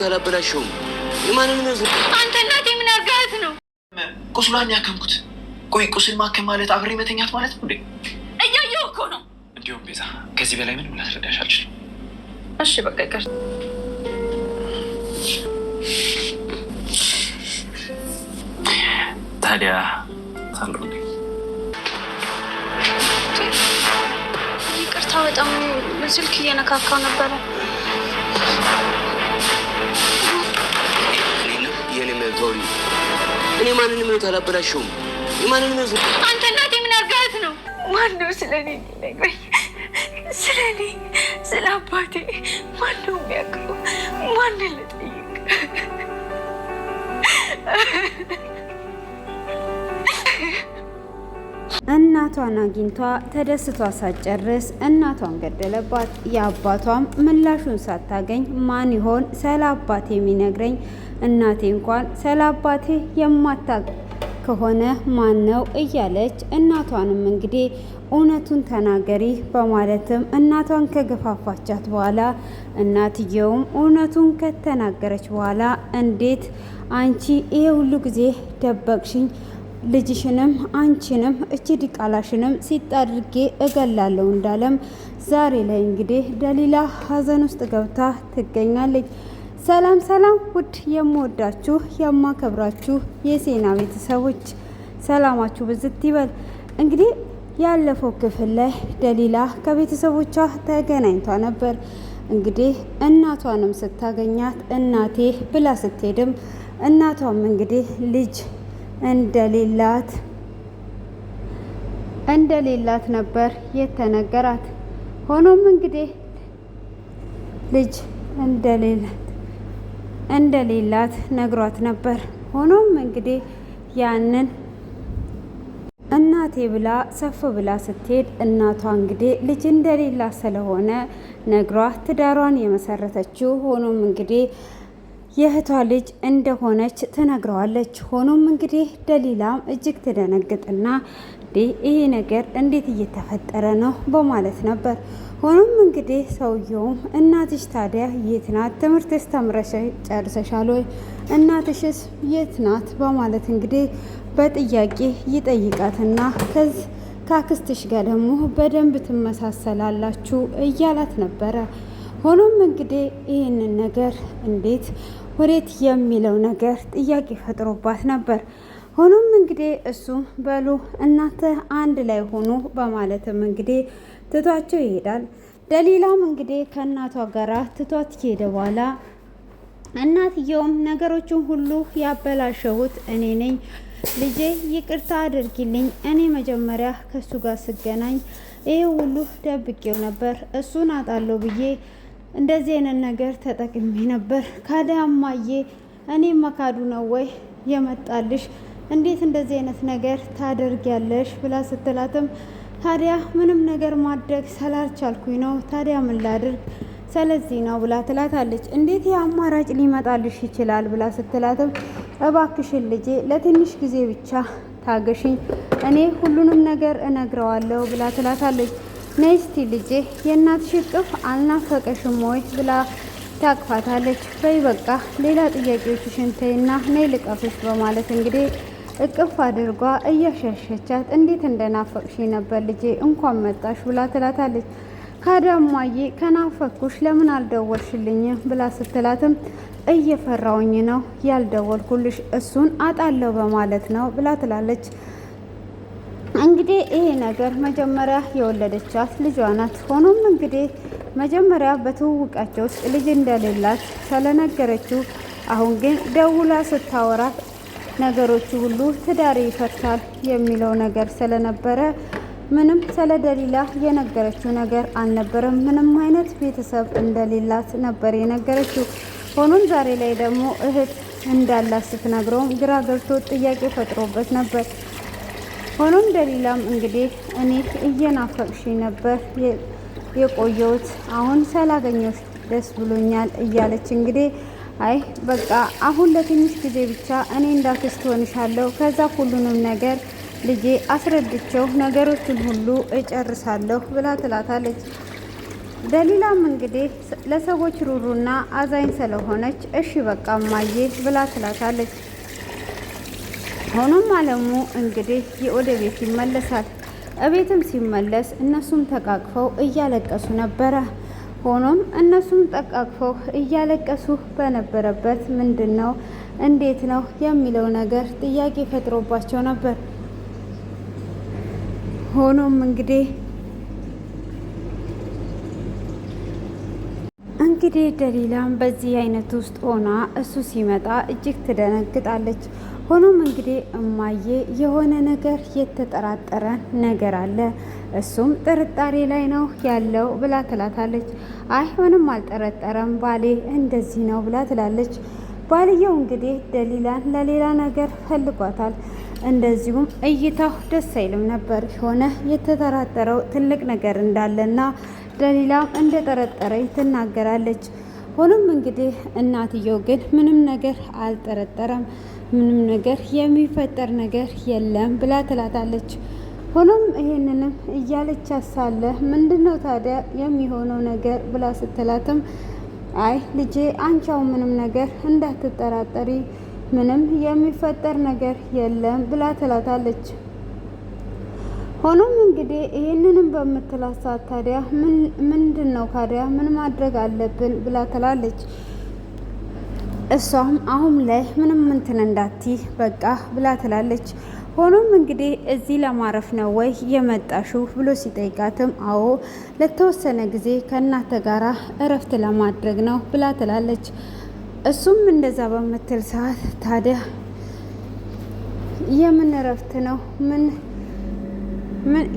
አላበላሽውም። የማንንም ነው አንተ እናቴ ምን አርጋት ነው? ቁስሏን ያከምኩት። ቆይ ቁስል ማከም ማለት አብሬ መተኛት ማለት ነው እንዴ? እያየሁ እኮ ነው። እንዲሁም ቤዛ ከዚህ በላይ ምንም ላስረዳሽ አልችልም። እሺ በቃ ይቀር። ታዲያ ታምሩ ይቅርታ፣ በጣም ስልክ እየነካካው ነበረ። እኔ ማንንም ነው አላበላሽውም። የማንንም ነው አንተ እናቴ ምን አርጋት ነው? ማነው ስለኔ ሊነግረኝ? ስለኔ ስለ አባቴ ማነው የሚያውቀው? ማንን ልጠይቅ? እናቷን አግኝቷ ተደስቷ ሳትጨርስ እናቷን ገደለባት። የአባቷም ምላሹን ሳታገኝ ማን ይሆን ስለ አባቴ የሚነግረኝ? እናቴ እንኳን ስለ አባቴ የማታውቅ ከሆነ ማን ነው እያለች እናቷንም እንግዲህ እውነቱን ተናገሪ በማለትም እናቷን ከገፋፋቻት በኋላ እናትየውም እውነቱን ከተናገረች በኋላ እንዴት አንቺ ይሄ ሁሉ ጊዜ ደበቅሽኝ? ልጅሽንም አንቺንም እቺ ዲቃላሽንም ሲጣድርጌ እገላለሁ እንዳለም ዛሬ ላይ እንግዲህ ደሊላ ሀዘን ውስጥ ገብታ ትገኛለች። ሰላም ሰላም! ውድ የምወዳችሁ የማከብራችሁ የሴና ቤተሰቦች ሰላማችሁ ብዝት ይበል። እንግዲህ ያለፈው ክፍል ላይ ደሊላ ከቤተሰቦቿ ተገናኝቷ ነበር። እንግዲህ እናቷንም ስታገኛት እናቴ ብላ ስትሄድም እናቷም እንግዲህ ልጅ እንደሌላት ነበር የተነገራት። ሆኖም እንግዲህ ልጅ እንደሌላት ነግሯት ነበር። ሆኖም እንግዲህ ያንን እናቴ ብላ ሰፍ ብላ ስትሄድ እናቷ እንግዲህ ልጅ እንደሌላት ስለሆነ ነግሯ ትዳሯን የመሰረተችው ሆኖም እንግዲህ የእህቷ ልጅ እንደሆነች ትነግረዋለች። ሆኖም እንግዲህ ደሊላም እጅግ ትደነግጥና ይሄ ነገር እንዴት እየተፈጠረ ነው በማለት ነበር። ሆኖም እንግዲህ ሰውየውም እናትሽ ታዲያ የት ናት? ትምህርትስ ተምረሽ ጨርሰሻል ወይ? እናትሽስ የት ናት? በማለት እንግዲህ በጥያቄ ይጠይቃትና ከአክስትሽ ጋር ደግሞ በደንብ ትመሳሰላላችሁ እያላት ነበረ። ሆኖም እንግዲህ ይህንን ነገር እንዴት ወዴት የሚለው ነገር ጥያቄ ፈጥሮባት ነበር። ሆኖም እንግዲህ እሱም በሉ እናንተ አንድ ላይ ሆኑ በማለትም እንግዲህ ትቷቸው ይሄዳል። ደሊላም እንግዲህ ከእናቷ ጋር ትቷት ከሄደ በኋላ እናትየውም ነገሮችን ሁሉ ያበላሸሁት እኔ ነኝ፣ ልጄ ይቅርታ አድርጊልኝ። እኔ መጀመሪያ ከሱ ጋር ስገናኝ ይህ ሁሉ ደብቄው ነበር። እሱን አጣለሁ ብዬ እንደዚህ አይነት ነገር ተጠቅሜ ነበር። ካዳማዬ እኔ መካዱ ነው ወይ የመጣልሽ? እንዴት እንደዚህ አይነት ነገር ታደርጊያለሽ? ብላ ስትላትም ታዲያ ምንም ነገር ማድረግ ስላልቻልኩኝ ነው። ታዲያ ምን ላድርግ? ስለዚህ ነው ብላ ትላታለች። እንዴት የአማራጭ ሊመጣልሽ ይችላል? ብላ ስትላትም እባክሽን ልጄ ለትንሽ ጊዜ ብቻ ታገሽኝ፣ እኔ ሁሉንም ነገር እነግረዋለሁ ብላ ትላታለች። ነይ እስቲ ልጄ የእናትሽ እቅፍ አልናፈቀሽም ወይ? ብላ ታቅፋታለች። በይ በቃ ሌላ ጥያቄዎችሽን ተይና ነይ ልቀፍሽ በማለት እንግዲህ እቅፍ አድርጓ እያሻሸቻት እንዴት እንደናፈቅሽ ነበር ልጄ እንኳን መጣሽ ብላ ትላታለች። ካዳማዬ ከናፈኩሽ ለምን አልደወልሽልኝም? ብላ ስትላትም እየፈራውኝ ነው ያልደወልኩልሽ፣ እሱን አጣለው በማለት ነው ብላ ትላለች። እንግዲህ ይሄ ነገር መጀመሪያ የወለደቻት ልጇ ናት። ሆኖም እንግዲህ መጀመሪያ በትውውቃቸው ውስጥ ልጅ እንደሌላት ስለነገረችው አሁን ግን ደውላ ስታወራት ነገሮቹ ሁሉ ትዳር ይፈርሳል የሚለው ነገር ስለነበረ ምንም ስለ ደሊላ የነገረችው ነገር አልነበረም። ምንም አይነት ቤተሰብ እንደሌላት ነበር የነገረችው። ሆኖም ዛሬ ላይ ደግሞ እህት እንዳላት ስትነግረውም ግራ ገብቶ ጥያቄ ፈጥሮበት ነበር። ሆኖም ደሊላም እንግዲህ እኔ እየናፈቅሽ ነበር የቆየሁት፣ አሁን ስላገኘሁሽ ደስ ብሎኛል እያለች እንግዲህ አይ በቃ አሁን ለትንሽ ጊዜ ብቻ እኔ እንዳክስት ሆንሻለሁ፣ ከዛ ሁሉንም ነገር ልጄ አስረድቸው ነገሮችን ሁሉ እጨርሳለሁ ብላ ትላታለች። ደሊላም እንግዲህ ለሰዎች ሩሩና አዛኝ ስለሆነች እሺ በቃ እማዬ ብላ ትላታለች። ሆኖም አለሙ እንግዲህ ወደ ቤት ይመለሳል። እቤትም ሲመለስ እነሱም ተቃቅፈው እያለቀሱ ነበረ። ሆኖም እነሱም ተቃቅፈው እያለቀሱ በነበረበት ምንድን ነው እንዴት ነው የሚለው ነገር ጥያቄ ፈጥሮባቸው ነበር። ሆኖም እንግዲህ ደሊላም በዚህ አይነት ውስጥ ሆና እሱ ሲመጣ እጅግ ትደነግጣለች። ሆኖም እንግዲህ እማዬ የሆነ ነገር የተጠራጠረ ነገር አለ፣ እሱም ጥርጣሬ ላይ ነው ያለው ብላ ትላታለች። አይ ምንም አልጠረጠረም ባሌ እንደዚህ ነው ብላ ትላለች። ባልየው እንግዲህ ደሊላን ለሌላ ነገር ፈልጓታል። እንደዚሁም እይታው ደስ አይልም ነበር። የሆነ የተጠራጠረው ትልቅ ነገር እንዳለና ደሊላም እንደጠረጠረኝ ትናገራለች። ሆኖም እንግዲህ እናትየው ግን ምንም ነገር አልጠረጠረም፣ ምንም ነገር የሚፈጠር ነገር የለም ብላ ትላታለች። ሆኖም ይሄንንም እያለች ሳለ ምንድነው ታዲያ የሚሆነው ነገር ብላ ስትላትም አይ ልጄ አንቻው ምንም ነገር እንዳትጠራጠሪ፣ ምንም የሚፈጠር ነገር የለም ብላ ትላታለች። ሆኖም እንግዲህ ይሄንንም በምትላት ሰዓት ታዲያ ምንድነው ታዲያ ምን ማድረግ አለብን ብላ ትላለች። እሷም አሁን ላይ ምንም እንትን እንዳትይ በቃ ብላ ትላለች። ሆኖም እንግዲህ እዚህ ለማረፍ ነው ወይ የመጣሽው ብሎ ሲጠይቃትም አዎ ለተወሰነ ጊዜ ከእናተ ጋራ እረፍት ለማድረግ ነው ብላ ትላለች። እሱም እንደዛ በምትል ሰዓት ታዲያ የምን እረፍት ነው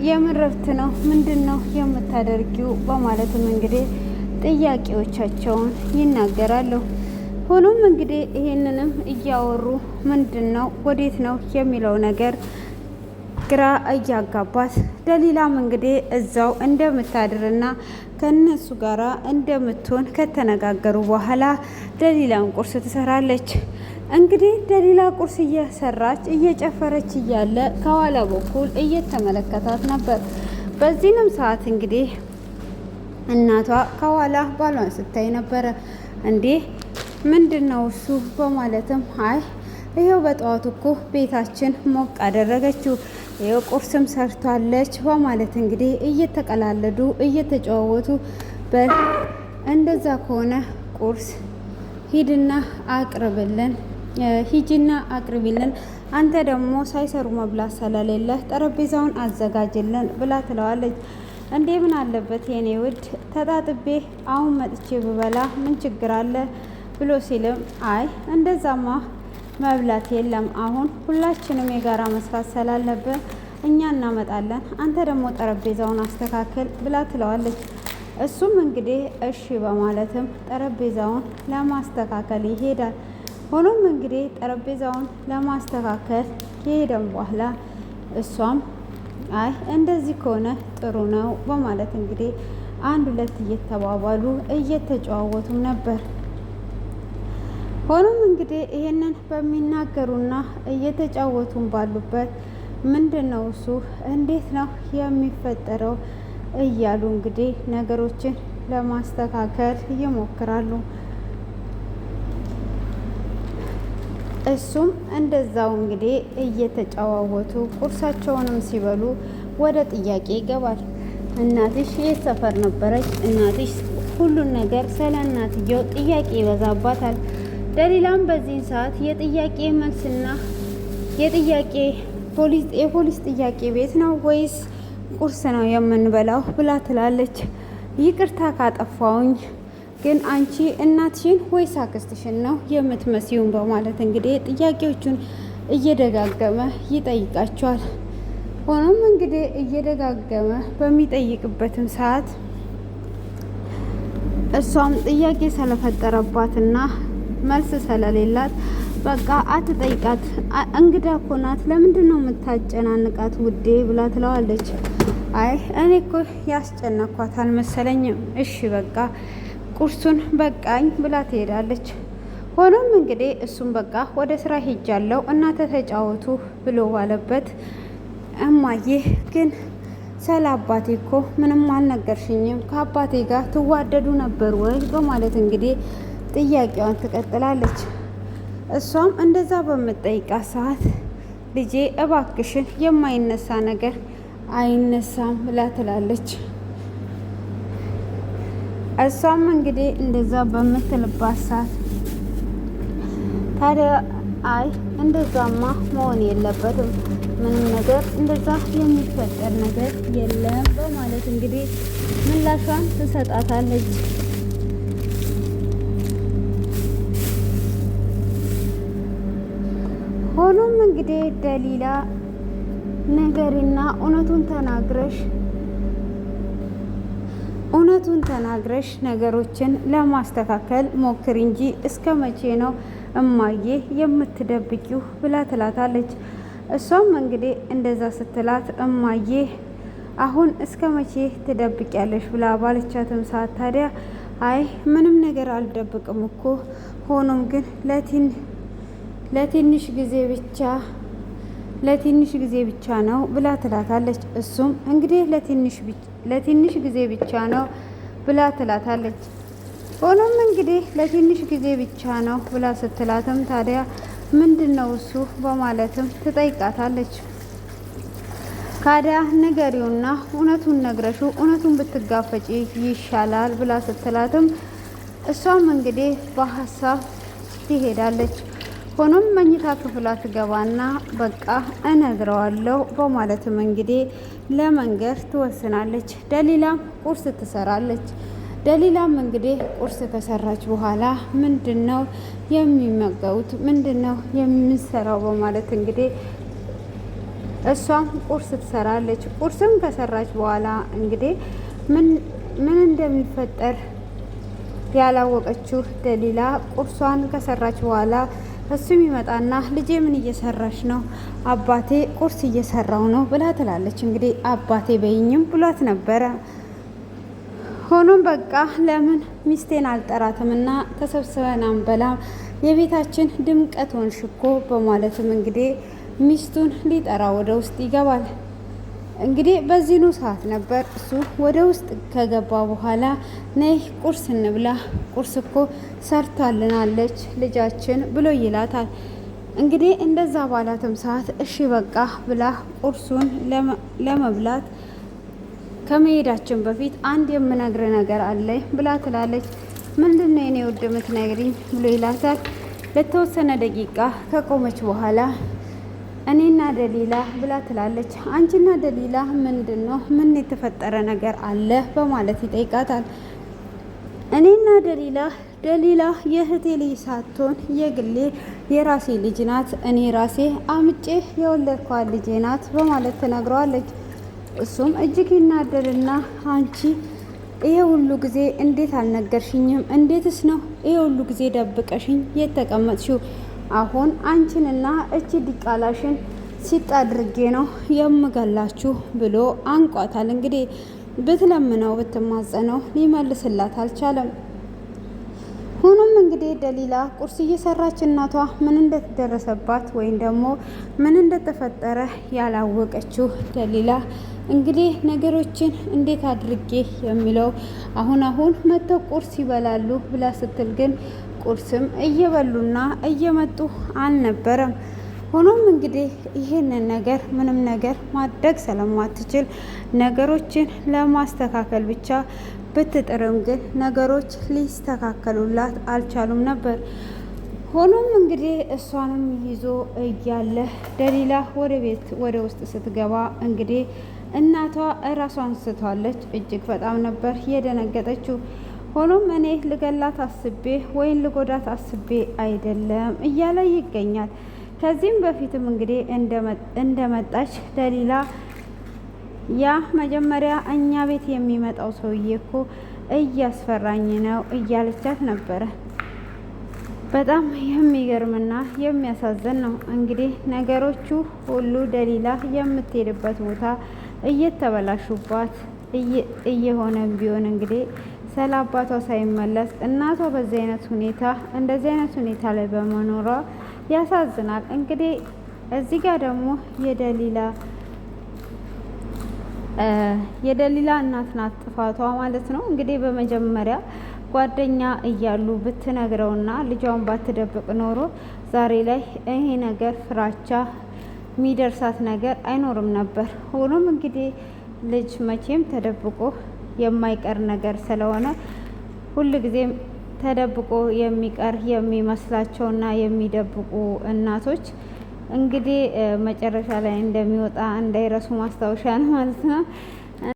የምን እረፍት ነው ምንድን ነው የምታደርጊው በማለትም እንግዲህ ጥያቄዎቻቸውን ይናገራሉ። ሆኖም እንግዲህ ይሄንንም እያወሩ ምንድን ነው ወዴት ነው የሚለው ነገር ግራ እያጋባት ደሊላም እንግዲህ እዛው እንደምታድርና ከነሱ ጋራ እንደምትሆን ከተነጋገሩ በኋላ ደሊላም ቁርስ ትሰራለች። እንግዲህ ደሊላ ቁርስ እየሰራች እየጨፈረች እያለ ከኋላ በኩል እየተመለከታት ነበር። በዚህንም ሰዓት እንግዲህ እናቷ ከኋላ ባሏን ስታይ ነበረ። እንዴ ምንድን ነው እሱ በማለትም አይ ይኸው በጠዋቱ እኮ ቤታችን ሞቅ አደረገችው፣ ይኸው ቁርስም ሰርቷለች በማለት እንግዲህ እየተቀላለዱ እየተጨዋወቱ እንደዛ ከሆነ ቁርስ ሂጂና አቅርቢልን፣ አንተ ደግሞ ሳይሰሩ መብላት ስለሌለ ጠረጴዛውን አዘጋጅልን ብላ ትለዋለች። እንዴ ምን አለበት የኔ ውድ ተጣጥቤ አሁን መጥቼ ብበላ ምን ችግር አለ ብሎ ሲልም አይ እንደዛማ መብላት የለም አሁን ሁላችንም የጋራ መስራት ስላለብን እኛ እናመጣለን፣ አንተ ደግሞ ጠረጴዛውን አስተካክል ብላ ትለዋለች። እሱም እንግዲህ እሺ በማለትም ጠረጴዛውን ለማስተካከል ይሄዳል። ሆኖም እንግዲህ ጠረጴዛውን ለማስተካከል ከሄደም በኋላ እሷም አይ እንደዚህ ከሆነ ጥሩ ነው በማለት እንግዲህ አንድ ሁለት እየተባባሉ እየተጨዋወቱም ነበር። ሆኖም እንግዲህ ይሄንን በሚናገሩና እየተጫወቱም ባሉበት ምንድን ነው እሱ እንዴት ነው የሚፈጠረው እያሉ እንግዲህ ነገሮችን ለማስተካከል ይሞክራሉ። እሱም እንደዛው እንግዲህ እየተጫዋወቱ ቁርሳቸውንም ሲበሉ ወደ ጥያቄ ይገባል። እናትሽ የት ሰፈር ነበረች? እናትሽ ሁሉን ነገር ስለ እናትየው ጥያቄ ይበዛባታል። ደሊላም በዚህን ሰዓት የጥያቄ መልስና የፖሊስ ጥያቄ ቤት ነው ወይስ ቁርስ ነው የምንበላው ብላ ትላለች። ይቅርታ ካጠፋውኝ ግን አንቺ እናትሽን ወይስ አክስትሽን ነው የምትመስዩን በማለት እንግዲህ ጥያቄዎቹን እየደጋገመ ይጠይቃቸዋል። ሆኖም እንግዲህ እየደጋገመ በሚጠይቅበትም ሰዓት እሷም ጥያቄ ስለፈጠረባትና መልስ ስለሌላት በቃ አትጠይቃት፣ እንግዳ እኮ ናት፣ ለምንድን ነው የምታጨናንቃት ውዴ ብላ ትለዋለች። አይ እኔ እኮ ያስጨነኳት አልመሰለኝም፣ እሺ በቃ ቁርሱን በቃኝ ብላ ትሄዳለች። ሆኖም እንግዲህ እሱም በቃ ወደ ስራ ሄጃለሁ እናንተ ተጫወቱ ብሎ ባለበት እማዬ ግን ስለ አባቴ እኮ ምንም አልነገርሽኝም፣ ከአባቴ ጋር ትዋደዱ ነበር ወይ በማለት እንግዲህ ጥያቄዋን ትቀጥላለች። እሷም እንደዛ በምትጠይቃት ሰዓት ልጄ እባክሽን የማይነሳ ነገር አይነሳም ብላ ትላለች። እሷም እንግዲህ እንደዛ በምትልባት ሰዓት ታዲያ አይ እንደዛማ መሆን የለበትም፣ ምንም ነገር እንደዛ የሚፈጠር ነገር የለም በማለት እንግዲህ ምላሿን ትሰጣታለች። ሆኖም እንግዲህ ደሊላ ነገርና እውነቱን ተናግረሽ ነገሮችን ለማስተካከል ሞክር እንጂ እስከ መቼ ነው እማዬ የምትደብቂው ብላ ትላታለች። እሷም እንግዲህ እንደዛ ስትላት እማዬ አሁን እስከ መቼ ትደብቂያለሽ ብላ ባለቻትም ሰዓት ታዲያ አይ ምንም ነገር አልደብቅም እኮ ሆኖም ግን ለትንሽ ጊዜ ብቻ ነው ብላ ትላታለች። እሱም እንግዲህ ለትንሽ ጊዜ ብቻ ነው ብላ ትላታለች። ሆኖም እንግዲህ ለትንሽ ጊዜ ብቻ ነው ብላ ስትላትም ታዲያ ምንድነው እሱ በማለትም ትጠይቃታለች። ካዲያ ንገሪውና እውነቱን ነግረሹ እውነቱን ብትጋፈጪ ይሻላል ብላ ስትላትም እሷም እንግዲህ በሀሳብ ትሄዳለች። ሆኖም መኝታ ክፍሏ ትገባና በቃ እነግረዋለሁ በማለትም እንግዲህ ለመንገር ትወስናለች። ደሊላም ቁርስ ትሰራለች። ደሊላም እንግዲህ ቁርስ ከሰራች በኋላ ምንድነው የሚመገቡት ምንድነው የምንሰራው በማለት እንግዲህ እሷም ቁርስ ትሰራለች። ቁርስም ከሰራች በኋላ እንግዲህ ምን እንደሚፈጠር ያላወቀችው ደሊላ ቁርሷን ከሰራች በኋላ እሱም ይመጣና ልጄ ምን እየሰራች ነው? አባቴ ቁርስ እየሰራው ነው ብላ ትላለች። እንግዲህ አባቴ በይኝም ብሏት ነበረ። ሆኖም በቃ ለምን ሚስቴን አልጠራትምና ተሰብስበን አንበላም የቤታችን ድምቀት ሆንሽ እኮ በማለትም እንግዲህ ሚስቱን ሊጠራ ወደ ውስጥ ይገባል። እንግዲህ በዚህኑ ሰዓት ነበር እሱ ወደ ውስጥ ከገባ በኋላ ነይ ቁርስ እንብላ፣ ቁርስ እኮ ሰርታልናለች ልጃችን ብሎ ይላታል። እንግዲህ እንደዛ ባላትም ሰዓት እሺ በቃ ብላ ቁርሱን ለመብላት ከመሄዳችን በፊት አንድ የምነግር ነገር አለኝ ብላ ትላለች። ምንድነው የኔ ውድ የምትነግሪኝ ብሎ ይላታል። ለተወሰነ ደቂቃ ከቆመች በኋላ እኔና ደሊላ ብላ ትላለች። አንቺና ደሊላ ምንድነው ምን የተፈጠረ ነገር አለ በማለት ይጠይቃታል። እኔና ደሊላ የእህቴ ልጅ ሳትሆን የግሌ የራሴ ልጅ ናት፣ እኔ ራሴ አምጬ የወለድኳት ልጄ ናት በማለት ትነግረዋለች። እሱም እጅግ ይናደድና አንቺ ይሄ ሁሉ ጊዜ እንዴት አልነገርሽኝም? እንዴትስ ነው ይሄ ሁሉ ጊዜ ደብቀሽኝ የተቀመጥሽው? አሁን አንቺንና እቺ ዲቃላሽን ሲጥ አድርጌ ነው የምገላችሁ ብሎ አንቋታል። እንግዲህ ብትለምነው ብትማጸነው ሊመልስላት አልቻለም። ሆኖም እንግዲህ ደሊላ ቁርስ እየሰራች እናቷ ምን እንደተደረሰባት ወይም ደግሞ ምን እንደተፈጠረ ያላወቀችው ደሊላ እንግዲህ ነገሮችን እንዴት አድርጌ የሚለው አሁን መተው ቁርስ ይበላሉ ብላ ስትል ግን ቁርስም እየበሉና እየመጡ አልነበረም። ሆኖም እንግዲህ ይህንን ነገር ምንም ነገር ማድረግ ስለማትችል ነገሮችን ለማስተካከል ብቻ ብትጥርም ግን ነገሮች ሊስተካከሉላት አልቻሉም ነበር። ሆኖም እንግዲህ እሷንም ይዞ እያለ ደሊላ ወደ ቤት ወደ ውስጥ ስትገባ እንግዲህ እናቷ እራሷን ስቷለች። እጅግ በጣም ነበር የደነገጠችው። ሆኖም እኔ ልገላት አስቤ ወይም ልጎዳት አስቤ አይደለም እያለ ይገኛል። ከዚህም በፊትም እንግዲህ እንደመጣች ደሊላ ያ መጀመሪያ እኛ ቤት የሚመጣው ሰውዬ እኮ እያስፈራኝ ነው እያለቻት ነበረ። በጣም የሚገርምና የሚያሳዝን ነው። እንግዲህ ነገሮቹ ሁሉ ደሊላ የምትሄድበት ቦታ እየተበላሹባት እየሆነ ቢሆን እንግዲህ ስለ አባቷ ሳይመለስ እናቷ እንደዚህ አይነት ሁኔታ ላይ በመኖሯ ያሳዝናል። እንግዲህ እዚህ ጋር ደግሞ የደሊላ እናት ናት ጥፋቷ ማለት ነው። እንግዲህ በመጀመሪያ ጓደኛ እያሉ ብትነግረውና ልጇን ባትደብቅ ኖሮ ዛሬ ላይ ይሄ ነገር ፍራቻ የሚደርሳት ነገር አይኖርም ነበር። ሆኖም እንግዲህ ልጅ መቼም ተደብቆ የማይቀር ነገር ስለሆነ ሁልጊዜም ተደብቆ የሚቀር የሚመስላቸውና የሚደብቁ እናቶች እንግዲህ መጨረሻ ላይ እንደሚወጣ እንዳይረሱ ማስታወሻ ነው ማለት ነው።